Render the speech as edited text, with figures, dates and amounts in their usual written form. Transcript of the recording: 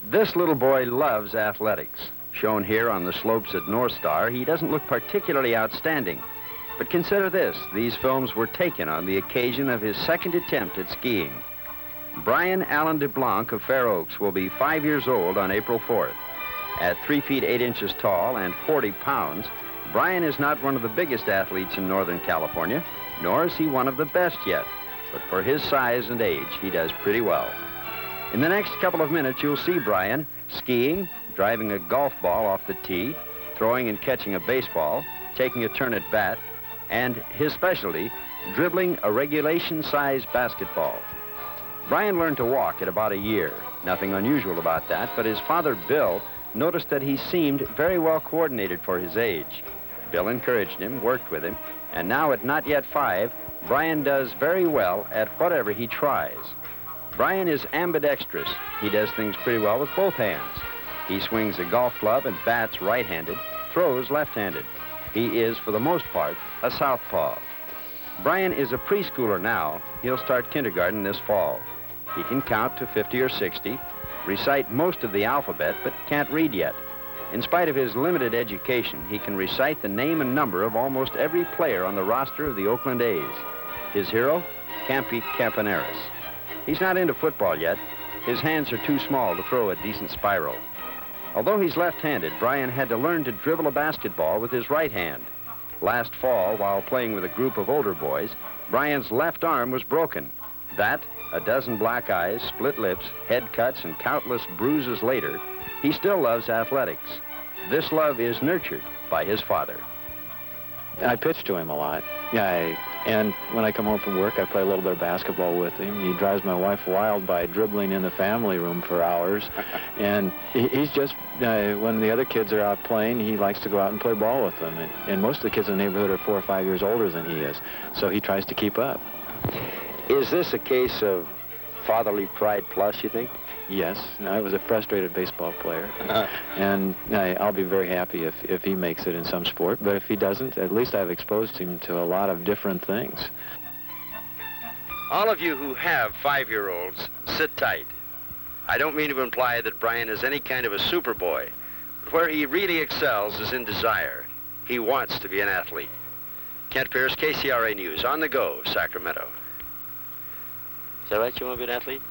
This little boy loves athletics. Shown here on the slopes at North Star, he doesn't look particularly outstanding. But consider this, these films were taken on the occasion of his second attempt at skiing. Bryan Allen DeBlonk of Fair Oaks will be 5 years old on April 4th. At 3 feet 8 inches tall and 40 pounds, Bryan is not one of the biggest athletes in Northern California, nor is he one of the best yet. But for his size and age, he does pretty well. In the next couple of minutes, you'll see Bryan skiing, driving a golf ball off the tee, throwing and catching a baseball, taking a turn at bat, and his specialty, dribbling a regulation-size basketball. Bryan learned to walk at about a year. Nothing unusual about that, but his father, Bill, noticed that he seemed very well coordinated for his age. Bill encouraged him, worked with him, and now at not yet 5, Bryan does very well at whatever he tries. Bryan is ambidextrous. He does things pretty well with both hands. He swings a golf club and bats right-handed, throws left-handed. He is, for the most part, a southpaw. Bryan is a preschooler now. He'll start kindergarten this fall. He can count to 50 or 60, recite most of the alphabet, but can't read yet. In spite of his limited education, he can recite the name and number of almost every player on the roster of the Oakland A's. His hero, Campy Campaneris. He's not into football yet. His hands are too small to throw a decent spiral. Although he's left-handed, Bryan had to learn to dribble a basketball with his right hand. Last fall, while playing with a group of older boys, Bryan's left arm was broken. That, a dozen black eyes, split lips, head cuts, and countless bruises later, he still loves athletics. This love is nurtured by his father. I pitch to him a lot. And when I come home from work, I play a little bit of basketball with him. He drives my wife wild by dribbling in the family room for hours. And he's just, when the other kids are out playing, he likes to go out and play ball with them. And most of the kids in the neighborhood are 4 or 5 years older than he is. So he tries to keep up. Is this a case of fatherly pride plus, you think? Yes. I was a frustrated baseball player. And I'll be very happy if he makes it in some sport. But if he doesn't, at least I've exposed him to a lot of different things. All of you who have 5-year-olds, sit tight. I don't mean to imply that Bryan is any kind of a superboy, but where he really excels is in desire. He wants to be an athlete. Kent Pierce, KCRA News, on the go, Sacramento. Is that right? You want to be an athlete?